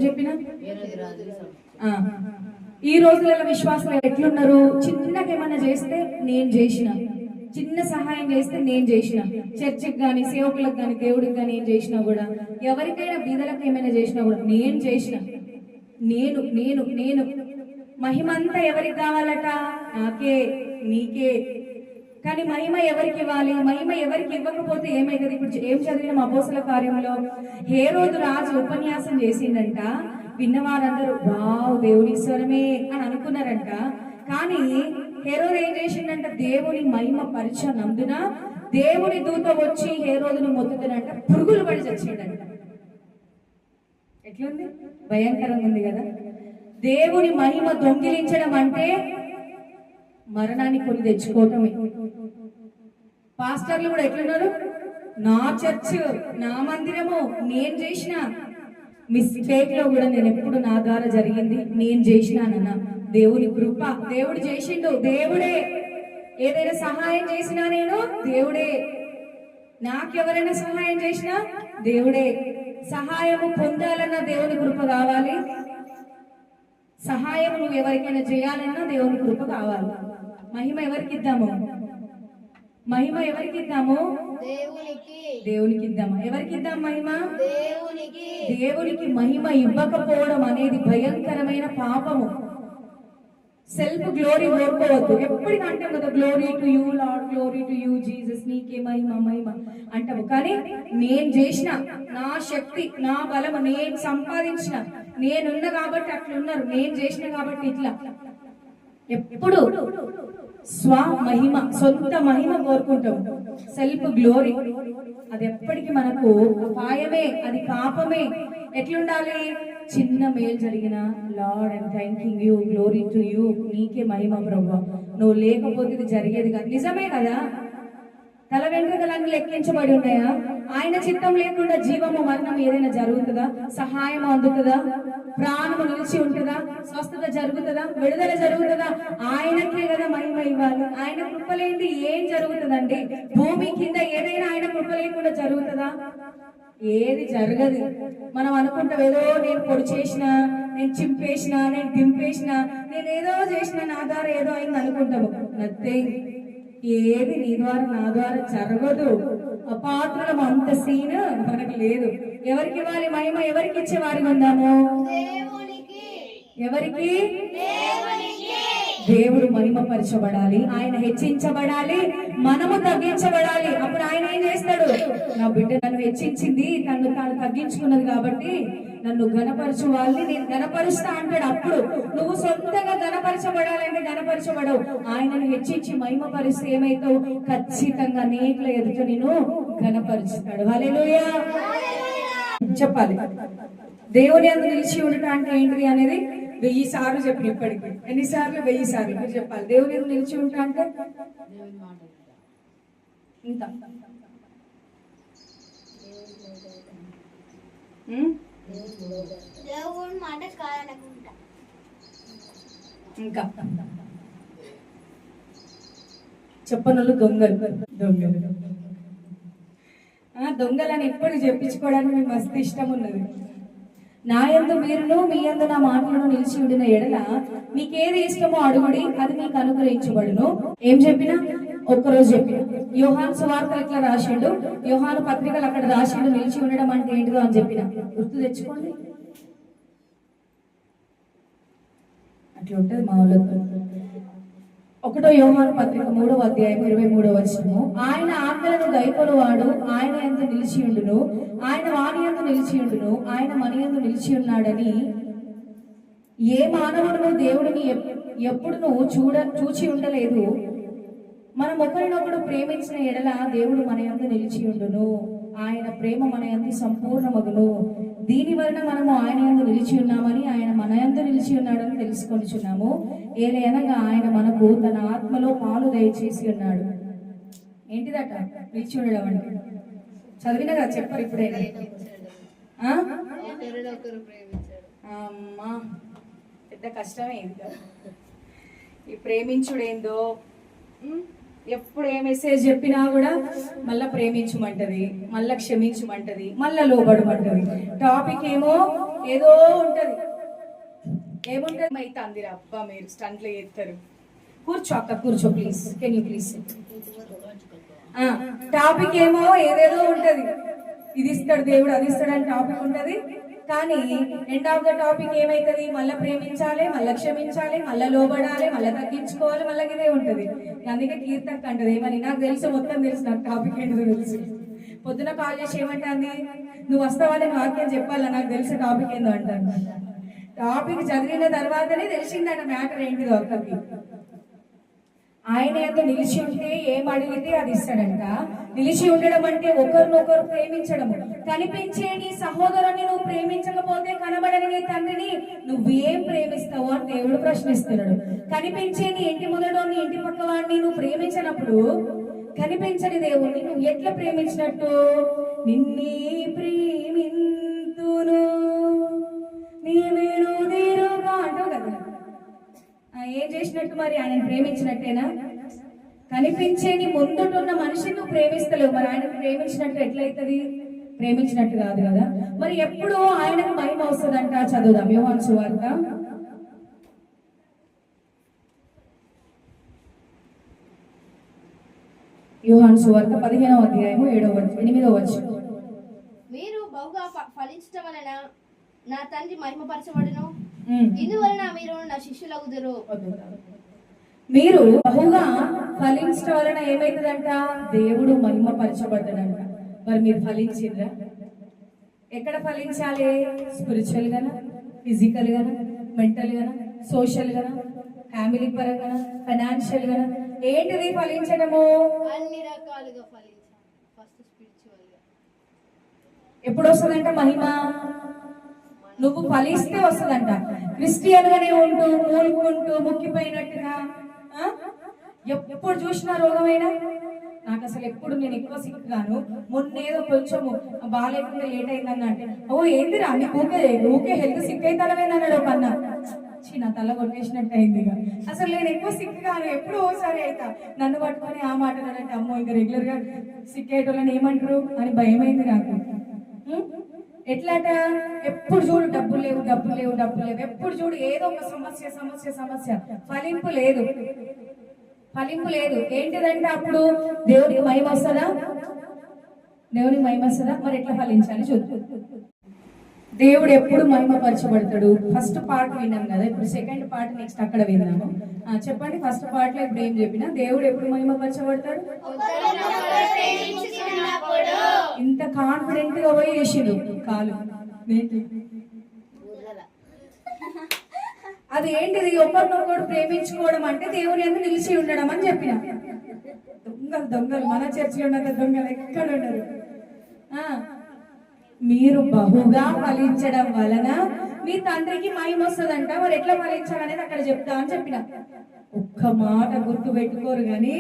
చెప్పిన ఈ రోజులలో విశ్వాసం ఎట్లున్నారు? చిన్నగా ఏమన్నా చేస్తే నేను చేసిన, చిన్న సహాయం చేస్తే నేను చేసిన, చర్చికి కానీ సేవకులకు కానీ దేవుడికి కానీ ఏం చేసినా కూడా, ఎవరికైనా బీదలకు ఏమైనా చేసినా కూడా నేను చేసిన, నేను నేను నేను మహిమంతా ఎవరికి కావాలట? నాకే, నీకే. కానీ మహిమ ఎవరికి ఇవ్వాలి? మహిమ ఎవరికి ఇవ్వకపోతే ఏమైతుంది? ఇప్పుడు ఏం చదివిన అపోస్తల కార్యంలో హేరోదు రాజు ఉపన్యాసం చేసిండంట. విన్నవారందరూ వావ్ దేవుని స్వరమే అని అనుకున్నారంట. కానీ హేరోదు ఏం చేసిండంట? దేవుని మహిమ పరిచనందున దేవుని దూత వచ్చి హేరోదును మొత్తుతున్నంట, పురుగులు పడి చచ్చిండంట. ఎట్లుంది? భయంకరంగా ఉంది కదా. దేవుని మహిమ దొంగిలించడం అంటే మరణాన్ని కొని తెచ్చుకోవటమే. పాస్టర్లు కూడా ఎట్లున్నారు? నా చర్చ్, నా మందిరము, నేను చేసిన మిస్టేక్ లో కూడా నేను ఎప్పుడు నా ద్వారా జరిగింది నేను చేసినానన్న దేవుని కృప, దేవుడు చేసిండు, దేవుడే. ఏదైనా సహాయం చేసినా నేను దేవుడే, నాకెవరైనా సహాయం చేసినా దేవుడే. సహాయము పొందాలన్నా దేవుని కృప కావాలి, సహాయం నువ్వు ఎవరికైనా చేయాలన్నా దేవుని కృప కావాలి. మహిమ ఎవరికి ఇద్దాము? మహిమ ఎవరికి ఇద్దాము? దేవునికి ఇద్దాము. ఎవరికి ఇద్దాం మహిమ? దేవునికి మహిమ ఇవ్వకపోవడం అనేది భయంకరమైన పాపము. Self glory కోరుకోవద్దు. ఎప్పటికంటే కదా glory to you lord, glory to you Jesus, నీకే మహిమ మహిమ అంటావు. కానీ నేను చేసిన, నా శక్తి, నా బలము, నేను సంపాదించిన, నేనున్న కాబట్టి అట్లున్నారు, నేను చేసిన కాబట్టి ఇట్లా. ఎప్పుడు స్వ మహిమ, సొంత మహిమ కోరుకుంటాం. సెల్ఫ్ గ్లోరీ అది ఎప్పటికీ మనకు అపాయమే, అది పాపమే. ఎట్లుండాలి? చిన్న మేలు జరిగిన lord I'm thanking you, glory to you, నీకే మహిమ ప్రభువా, నువ్వు లేకపోతే ఇది జరిగేది కాదు. నిజమే కదా. తల వెంట్రుకలన్నీ లెక్కించబడి ఉన్నాయా? ఆయన చిత్తం లేకుండా జీవము మరణం ఏదైనా జరుగుతుందా? సహాయం అందుతుందా? ప్రాణము నిలిచి ఉంటుందా? స్వస్థత జరుగుతుందా? విడుదల జరుగుతుందా? ఆయనకే కదా మహిమ ఇవ్వాలి. ఆయన కృప లేనిది ఏం జరుగుతుందండి? భూమి కింద ఏదైనా ఆయన కృప లేకుండా జరుగుతుందా? ఏది జరగదు. మనం అనుకుంటాం ఏదో నేను పొడి చేసిన, నేను చింపేసిన, నేను దింపేసిన, నేను ఏదో చేసిన, నా ద్వారా ఏదో అయింది అనుకుంటాము. నథింగ్. ఏది నీ ద్వారా నా ద్వారా జరగదు. అపాత్రులం అంత సీన్ మనకు లేదు. ఎవరికి ఇవ్వాలి మహిమ? ఎవరికి ఇచ్చే వారికి ఉందాము? ఎవరికి? దేవుడు మహిమపరచబడాలి, ఆయన హెచ్చించబడాలి, మనము తగ్గించబడాలి. అప్పుడు ఆయన ఏం చేస్తాడు? నా బిడ్డ నన్ను హెచ్చించింది, తను తాను తగ్గించుకున్నది కాబట్టి నన్ను ఘనపరచు వాళ్ళని నేను ఘనపరుస్తా అంటాడు. అప్పుడు నువ్వు సొంతంగా ఘనపరచబడాలంటే ఘనపరచబడవు. ఆయనను హెచ్చించి మహిమపరిస్తే ఏమైతావు? ఖచ్చితంగా అనేకుల ఎదుట నేను ఘనపరుస్తాడు. హల్లెలూయా చెప్పాలి. దేవుని అందు నిలిచి ఉండటం అంటే ఏంటిది అనేది 1000 సార్లు చెప్పిన. ఇప్పటికి ఎన్నిసార్లు? 1000 సార్లు మీరు చెప్పాలి. దేవుని అందు నిలిచి ఉంటా అంటే ఇంకా ఇంకా చెప్పనోళ్ళు దొంగలు. దొంగలు దొంగలని ఎప్పుడు చెప్పించుకోవడానికి మీకు మస్తు ఇష్టం ఉన్నది. నా యందు మీరును, మీ యందు నా మాటలను నిలిచి ఉండిన ఎడల మీకేది ఇష్టమో అడుగుడి, అది మీకు అనుగ్రహించబడును. ఏం చెప్పినా ఒక్కరోజు చెప్పిన. యోహాను సువార్తలు ఎట్లా రాసిండు, యోహాను పత్రికలు అక్కడ రాసిండు, నిలిచి ఉండడం అంటే ఏంటిదో అని చెప్పిన. గుర్తు తెచ్చుకోండి. అట్లా ఉంటుంది మా వాళ్ళతో. 1 యోహాను పత్రిక 3వ అధ్యాయం 23వ వచనము, ఆయన ఆజ్ఞలను గైకొనువాడు ఆయన యందు నిలిచి ఉండును, ఆయన వాని యందు నిలిచి ఉండును, ఆయన మన యందు నిలిచి ఉన్నాడని ఏ మానవుడును దేవుడిని ఎప్పుడును చూచి ఉండలేదు. మనం ఒకరినొకడు ప్రేమించిన ఎడల దేవుడు మన యందు నిలిచి ఉండును, ఆయన ప్రేమ మన యందు సంపూర్ణమగును. దీని వలన మనము ఆయన యందు నిలిచి ఉన్నామని, ఆయన మన యందు నిలిచి ఉన్నాడని తెలుసుకొనిచున్నాము. ఏలయనగా ఆయన మనకు తన ఆత్మలో పాలు దయచేసి ఉన్నాడు. ఏంటిదట నిలిచి ఉండడం అంటే? చదివిన కదా, చెప్పరు ఇప్పుడే. అమ్మా పెద్ద కష్టమే ఈ ప్రేమించుడేందో. ఎప్పుడు ఏ మెసేజ్ చెప్పినా కూడా మళ్ళా ప్రేమించమంటది, మళ్ళా క్షమించమంటది, మళ్ళా లోబడమంటది. టాపిక్ ఏమో ఏదో ఉంటది. ఏముంటది అయితే అందిరా అబ్బా మీరు స్టంట్లు చేస్తారు. కూర్చో అక్క కూర్చో please. Can you please. Topic ఏమో ఏదేదో ఉంటది. ఇది ఇస్తాడు దేవుడు, అది ఇస్తాడు అని టాపిక్ ఉంటది. కానీ ఎండ్ ఆఫ్ ద టాపిక్ ఏమైతుంది? మళ్ళీ ప్రేమించాలి, మళ్ళీ క్షమించాలి, మళ్ళీ లోబడాలి, మళ్ళీ తగ్గించుకోవాలి, మళ్ళీ ఇదే ఉంటది. అందుకే కీర్తన అంటది ఏమని, నాకు తెలుసు, మొత్తం తెలుసు, నాకు టాపిక్ ఏంటో తెలుసు. పొద్దున కాల్ చేసి ఏమంటాంది, నువ్వు వస్తావని వాక్యం చెప్పాలా, నాకు తెలిసి టాపిక్ ఏందో అంటాను. టాపిక్ చదివిన తర్వాతనే తెలిసిందట మ్యాటర్ ఏంటిదో అక్కడికి. ఆయన ఎంత నిలిచి ఉంటే ఏం అడిగితే అది ఇస్తాడంట. నిలిచి ఉండడం అంటే ఒకరినొకరు ప్రేమించడము. కనిపించే నీ సహోదరుని నువ్వు ప్రేమించకపోతే కనబడని నీ తండ్రిని నువ్వేం ప్రేమిస్తావు అని దేవుడు ప్రశ్నిస్తున్నాడు. కనిపించే నీ ఇంటి ముందడు నీ ఇంటి పక్క వాడిని నువ్వు ప్రేమించినప్పుడు కనిపించని దేవుణ్ణి నువ్వు ఎట్లా ప్రేమించినట్టు? నిన్నే ప్రేమింతును నీవేను తీరుగా అంటావు కదా. ఏం చేసినట్టు మరి? ఆయన ప్రేమించినట్టేనా? కనిపించే నీ ముందున్న మనిషిని నువ్వు ప్రేమిస్తలేవు, మరి ఆయన ప్రేమించినట్టు ఎట్లయితుంది? ప్రేమించినట్టు కాదు కదా. మరి ఎప్పుడు ఆయనకు మహిమ వస్తుందంట. చదువుదాం యోహాను సువార్త. యోహాను సువార్త 15వ అధ్యాయము 8వ వచనం. మీరు బహుగా ఫలించటం వలన నా తండ్రి మహిమపరచబడును, ఇందువలన మీరు నా శిష్యులగుదురు. మీరు బహుగా ఫలించడం వలన ఏమైతుందంట? దేవుడు మహిమపరచబడ్డాడంట. మరి మీరు ఫలించిండ్రా? ఎక్కడ ఫలించాలి? స్పిరిచువల్ గానా, ఫిజికల్ గానా, మెంటల్ గానా, సోషల్ గానా, ఫ్యామిలీ పరంగా, ఫైనాన్షియల్ గానా? ఏంటిది ఫలించడము? అన్ని రకాలుగా ఫలించాలి. ఫస్ట్ స్పిరిచువల్ గా. ఎప్పుడు వస్తుందంట మహిమ? నువ్వు ఫలిస్తే వస్తుందంట. క్రిస్టియన్ గానే ఉంటూ మూలుకుంటూ ముక్కిపోయినట్టుగా ఎప్పుడు చూసినా రోగమైనా. నాకు అసలు ఎప్పుడు నేను ఎక్కువ సిక్కుగాను. మొన్నేదో కొంచెము బాగాలేకుండా లేట్ అయిందని అంటే, ఓ ఏందిరా నీ ఊకే హెల్త్ సిక్ అవుతానవేనన్నాడు ఒక అన్న. నా తల కొట్టేసినట్టు అయింది. ఇక అసలు నేను ఎక్కువ సిక్కుగాను, ఎప్పుడు ఓసారి అవుతా. నన్ను పట్టుకొని ఆ మాట అంటే అమ్మో ఇంకా రెగ్యులర్ గా సిక్ అయ్యేటోళ్ళని ఏమంటారు అని భయమైంది నాకు. ఎట్లాట? ఎప్పుడు చూడు డబ్బులు లేవు, డబ్బులు లేవు, డబ్బులు లేవు. ఎప్పుడు చూడు ఏదో ఒక సమస్య సమస్య సమస్య. ఫలింపు లేదు, ఫలింపు లేదు. ఏంటిదంటే అప్పుడు దేవునికి మహిమ వస్తుందా? దేవునికి మహిమ వస్తుందా? మరి ఎట్లా ఫలించాలి చూద్దాం. దేవుడు ఎప్పుడు మహిమపరచబడతాడు? ఫస్ట్ పార్ట్ విన్నాం కదా, ఇప్పుడు సెకండ్ పార్ట్ నెక్స్ట్ అక్కడ విన్నాము. చెప్పండి, ఫస్ట్ పార్ట్ లో ఇప్పుడు ఏం చెప్పినా? దేవుడు ఎప్పుడు మహిమపరచబడతాడు? ఇంత కాన్ఫిడెంట్ గా పోయి వేసిండు కాలు. అది ఏంటిది? ఒకరినొకరు ప్రేమించుకోవడం అంటే దేవుని అందు నిలిచి ఉండడం అని చెప్పిన. దొంగలు మన చర్చిలో ఉన్న దొంగలు ఎక్కడ ఉండరు. మీరు బహుగా ఫలించడం వలన మీ తండ్రికి మహిమ వస్తుందంట. మరి ఎట్లా ఫలించాలనేది అక్కడ చెప్తా అని చెప్పిన. ఒక్క మాట గుర్తు పెట్టుకోరు కానీ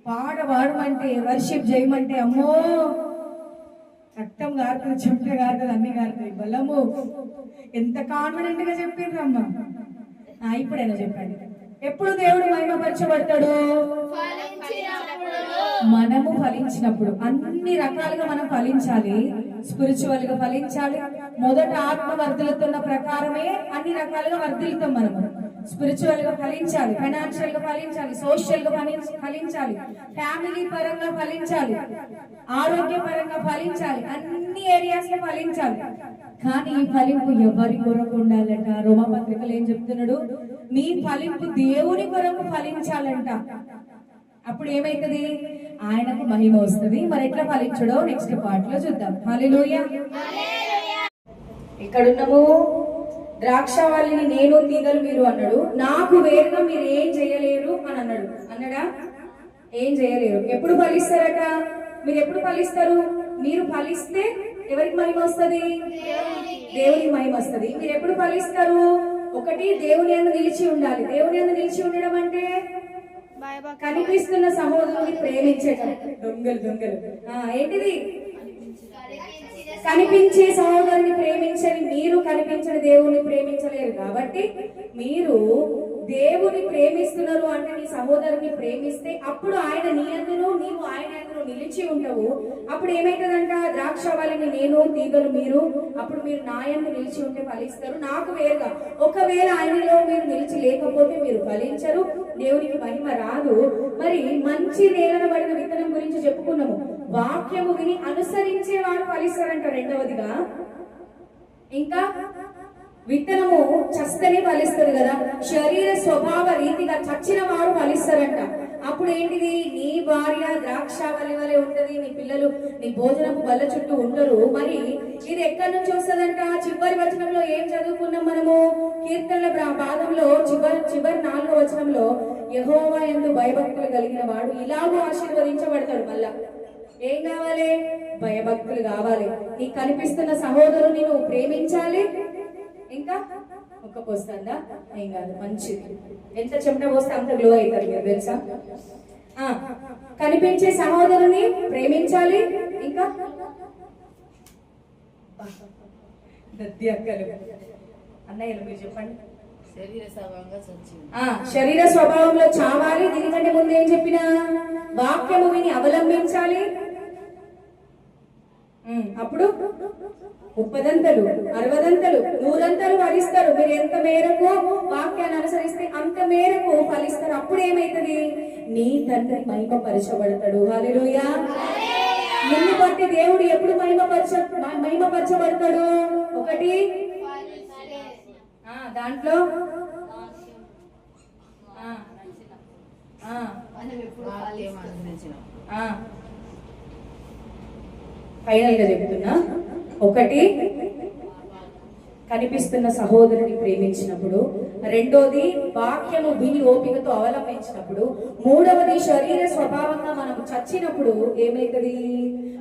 పాట పాడమంటే, వర్షిప్ చేయమంటే అమ్మో రక్తం గారుతుంది, చెమట గారుతుంది, అన్ని గారుతాయి. బలము ఎంత కాన్ఫిడెంట్ గా చెప్పిండ్రమ్మా. ఇప్పుడైనా చెప్పండి, ఎప్పుడు దేవుడు మహిమపరచబడతాడు? మనము ఫలించినప్పుడు. అన్ని రకాలుగా మనం ఫలించాలి. స్పిరిచువల్ గా ఫలించాలి. మొదట ఆత్మ వర్ధిల్లుతున్న ప్రకారమే అన్ని రకాలుగా వర్ధిల్లుతాం మనము. స్పిరిచువల్ గా ఫలించాలి, ఫైనాన్షియల్ గా ఫలించాలి, సోషల్ గా ఫలించాలి, ఫ్యామిలీ పరంగా ఫలించాలి, ఆరోగ్య పరంగా ఫలించాలి, అన్ని ఏరియాస్ లో ఫలించాలి. కానీ ఈ ఫలింపు ఎవరి కొరకు ఉండాలంట? రోమపత్రికలు ఏం చెప్తున్నాడు? మీ ఫలింపు దేవుని కొరకు ఫలించాలంట. అప్పుడు ఏమైతుంది? ఆయనకు మహిమ వస్తుంది. మరి ఎట్లా ఫలించడో నెక్స్ట్ పార్ట్ లో చూద్దాం. హల్లెలూయా. ఎక్కడున్నాము? ద్రాక్షావల్లిని నేను, తీగలు మీరు అన్నాడు. నాకు వేరుగా మీరు ఏం చేయలేరు అని అన్నాడు. అన్నాడా? ఏం చేయలేరు. ఎప్పుడు ఫలిస్తారట? మీరు ఎప్పుడు ఫలిస్తారు? మీరు ఫలిస్తే ఎవరికి మహిమ వస్తుంది? దేవునికి మహిమ వస్తుంది. మీరు ఎప్పుడు ఫలిస్తారు? ఒకటి, దేవుని యందు నిలిచి ఉండాలి. దేవుని యందు నిలిచి ఉండడం అంటే కనిపిస్తున్న సహోదరుని ప్రేమించటం. దొంగలు ఏంటిది? కనిపించే సహోదరుని ప్రేమించని మీరు కనిపించని దేవుని ప్రేమించలేరు. కాబట్టి మీరు దేవుని ప్రేమిస్తున్నారు అంటే నీ సహోదరుని ప్రేమిస్తే అప్పుడు ఆయన నీ అందులో నీవు ఆయన అందులో నిలిచి ఉండవు. అప్పుడు ఏమైతుందంట, ద్రాక్ష వల్లిని నేను, తీగలు మీరు. అప్పుడు మీరు నా యందు నిలిచి ఉంటే ఫలిస్తారు నాకు వేరుగా. ఒకవేళ ఆయనలో మీరు నిలిచి లేకపోతే మీరు ఫలించరు, దేవునికి మహిమ రాదు. మరి మంచి నేలను పడిన విత్తనం గురించి చెప్పుకున్నాము. వాక్యము విని అనుసరించే వారు ఫలిస్తారంట రెండవదిగా. ఇంకా విత్తనము చస్తనే ఫలిస్తుంది కదా, శరీర స్వభావ రీతిగా చచ్చిన వారు ఫలిస్తారంట. అప్పుడు ఏంటిది, నీ భార్య ద్రాక్ష వల్లి వలె ఉంటది, నీ పిల్లలు నీ భోజనపు బల్ల చుట్టూ ఉండరు. మరి ఇది ఎక్కడి నుంచి వస్తుందంట? చివరి వచనంలో ఏం చదువుకున్నాం మనము? కీర్తనల భాగంలో చివరి 4వ వచనంలో యెహోవా యందు భయభక్తులు కలిగిన వాడు ఇలాగూ ఆశీర్వదించబడతాడు. మళ్ళా ఏం కావాలి? భయభక్తులు కావాలి. నీకు కనిపిస్తున్న సహోదరుని నువ్వు ప్రేమించాలి. ఇంకా ఒక్క పోస్తుందా? ఏం కాదు, మంచిది. ఎంత చెమట పోస్తే అంత గ్లో అవుతారు మీరు తెలుసా. కనిపించే సహోదరుని ప్రేమించాలి. ఇంకా దద్ది అక్కలు అన్నయ్యలు మీరు చెప్పండి. శరీర స్వభావంలో చావాలి. దీనికంటే ముందు ఏం చెప్పిన? వాక్యము విని అవలంబించాలి. అప్పుడు 30దంతలు 60దంతలు 100దంతలు ఫలిస్తారు. మీరు ఎంత మేరకు వాక్యాన్ని అనుసరిస్తే అంత మేరకు ఫలిస్తారు. అప్పుడు ఏమైతుంది? నీ తండ్రి మహిమపరచబడతాడు. హల్లెలూయా. నిన్ను బట్టి దేవుడు ఎప్పుడు మహిమపరచబడతాడు? ఒకటి దాంట్లో ఫైనల్ గా చెప్తున్నా. ఒకటి కనిపిస్తున్న సహోదరుని ప్రేమించినప్పుడు, రెండోది వాక్యము విని ఓపికతో అవలంబించినప్పుడు, మూడవది శరీర స్వభావంగా మనము చచ్చినప్పుడు ఏమైతుంది?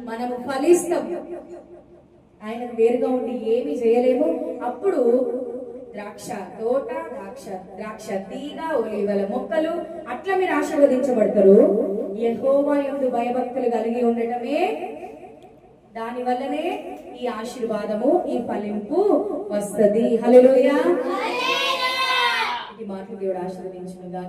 మనము ఫలిస్తాం. ఆయనకు వేరుగా ఉండి ఏమి చేయలేము. అప్పుడు ద్రాక్ష తోట, ద్రాక్ష తీగ, ఒలీవల మొక్కలు అట్లా మీరు ఆశీర్వదించబడతారు. యెహోవా యందు భయభక్తులు కలిగి ఉండటమే, దాని వల్లనే ఈ ఆశీర్వాదము, ఈ ఫలింపు వస్తది. హల్లెలూయా. ఈ మాటలు దేవుడు ఆశీర్వదించునుగా.